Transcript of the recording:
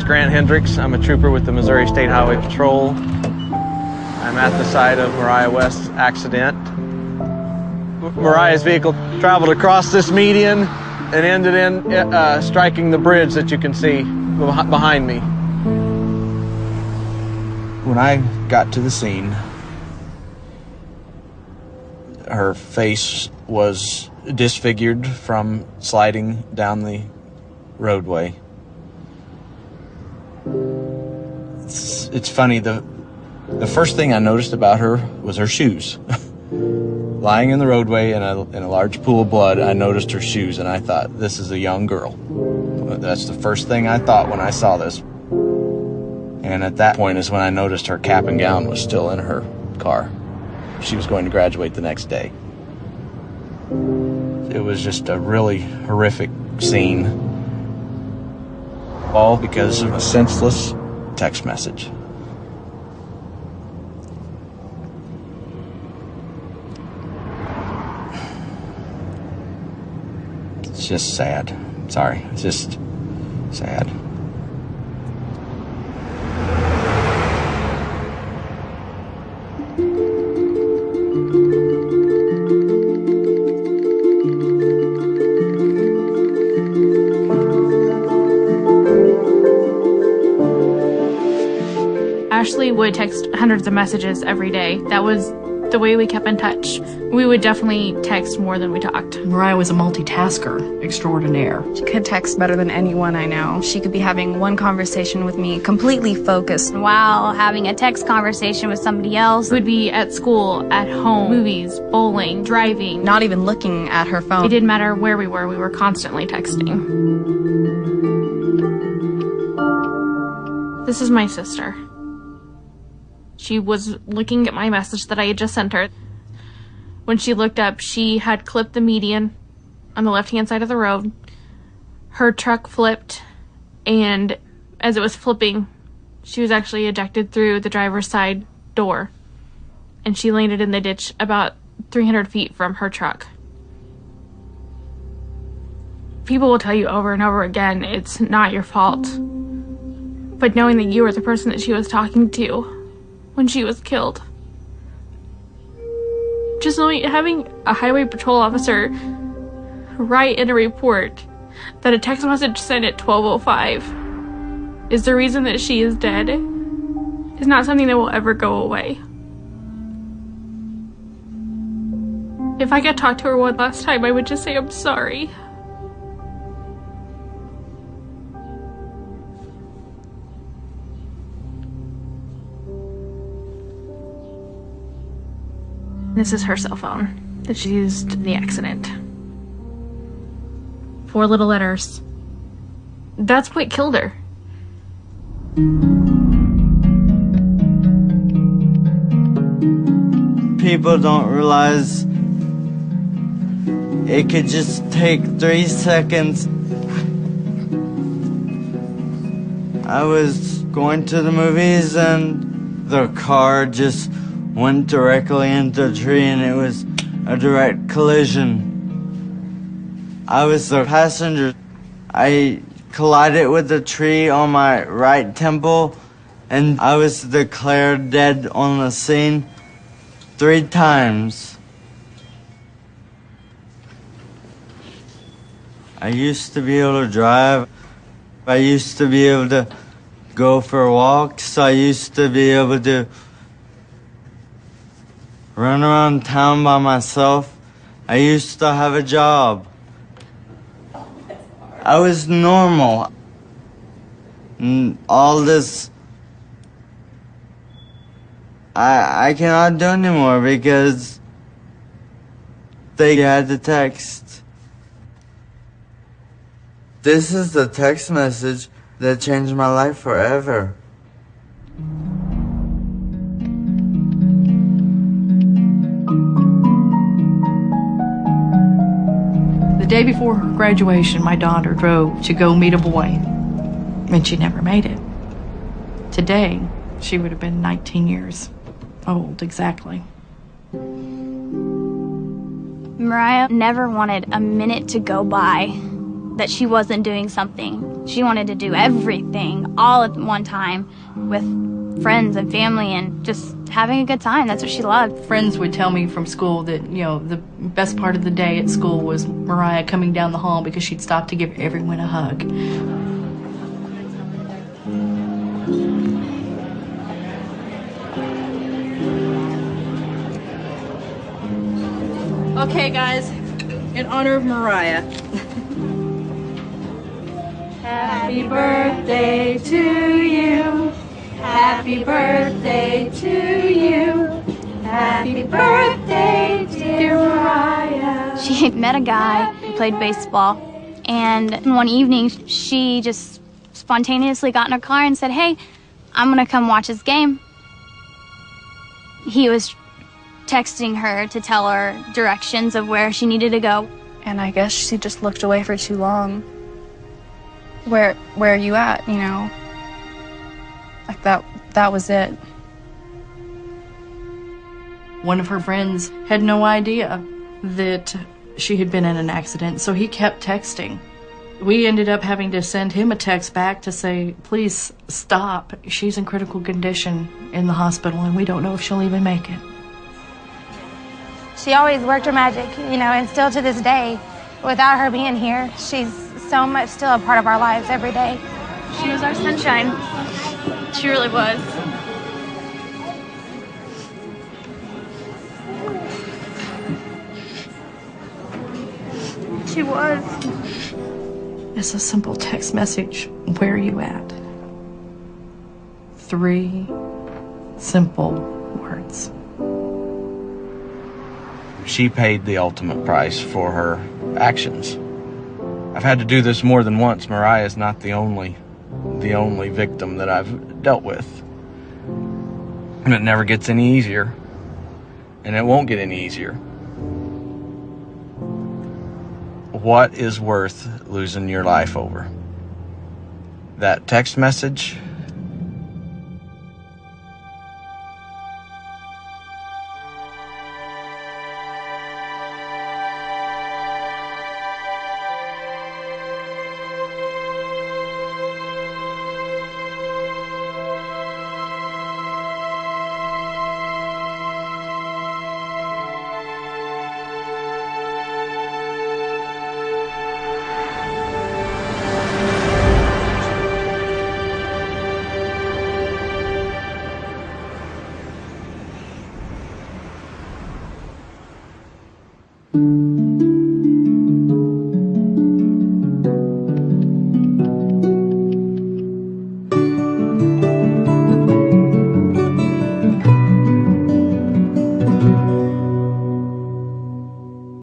name's Grant Hendricks. I'm a trooper with the Missouri State Highway Patrol. I'm at the site of Mariah West's accident. Mariah's vehicle traveled across this median and ended in striking the bridge that you can see behind me. When I got to the scene, her face was disfigured from sliding down the roadway. It's funny, the first thing I noticed about her was her shoes. Lying in the roadway in a large pool of blood, I noticed her shoes, and I thought, this is a young girl. That's the first thing I thought when I saw this. And at that point is when I noticed her cap and gown was still in her car. She was going to graduate the next day. It was just a really horrific scene. All because of a senseless text message. It's just sad. Sorry, it's just sad. Ashley would text hundreds of messages every day. That was the way we kept in touch. We would definitely text more than we talked. Mariah was a multitasker extraordinaire. She could text better than anyone I know. She could be having one conversation with me, completely focused, while having a text conversation with somebody else. We'd be at school, at home, movies, bowling, driving. Not even looking at her phone. It didn't matter where we were constantly texting. This is my sister. She was looking at my message that I had just sent her. When she looked up, she had clipped the median on the left-hand side of the road. Her truck flipped, and as it was flipping, she was actually ejected through the driver's side door, and she landed in the ditch about 300 feet from her truck. People will tell you over and over again, it's not your fault. But knowing that you were the person that she was talking to when she was killed. Just knowing, having a highway patrol officer write in a report that a text message sent at 12:05 is the reason that she is dead is not something that will ever go away. If I could talk to her one last time, I would just say I'm sorry. This is her cell phone that she used in the accident. 4 little letters. That's what killed her. People don't realize it could just take 3 seconds. I was going to the movies and the car just went directly into a tree, and it was a direct collision. I was the passenger. I collided with the tree on my right temple, and I was declared dead on the scene 3 times. I used to be able to drive. I used to be able to go for walks. I used to be able to run around town by myself. I used to have a job. I was normal. And all this, I cannot do anymore because they had the text. This is the text message that changed my life forever. The day before her graduation, my daughter drove to go meet a boy, and she never made it. Today, she would have been 19 years old, exactly. Mariah never wanted a minute to go by that she wasn't doing something. She wanted to do everything all at one time with friends and family and just having a good time. That's what she loved. Friends would tell me from school that, the best part of the day at school was Mariah coming down the hall because she'd stop to give everyone a hug. Okay, guys, in honor of Mariah. Happy birthday to you. Happy birthday to you. Happy birthday, dear Mariah. She met a guy who played baseball, and one evening she just spontaneously got in her car and said, "Hey, I'm gonna come watch his game." He was texting her to tell her directions of where she needed to go. And I guess she just looked away for too long. Where are you at, Like that was it. One of her friends had no idea that she had been in an accident, so he kept texting. We ended up having to send him a text back to say, please stop. She's in critical condition in the hospital, and we don't know if she'll even make it. She always worked her magic, and still to this day, without her being here, she's so much still a part of our lives every day. She was our sunshine. She really was. She was. It's a simple text message. Where are you at? 3 simple words. She paid the ultimate price for her actions. I've had to do this more than once. Mariah is not the only victim that I've dealt with. And it never gets any easier. And it won't get any easier. What is worth losing your life over? That text message? Thank you.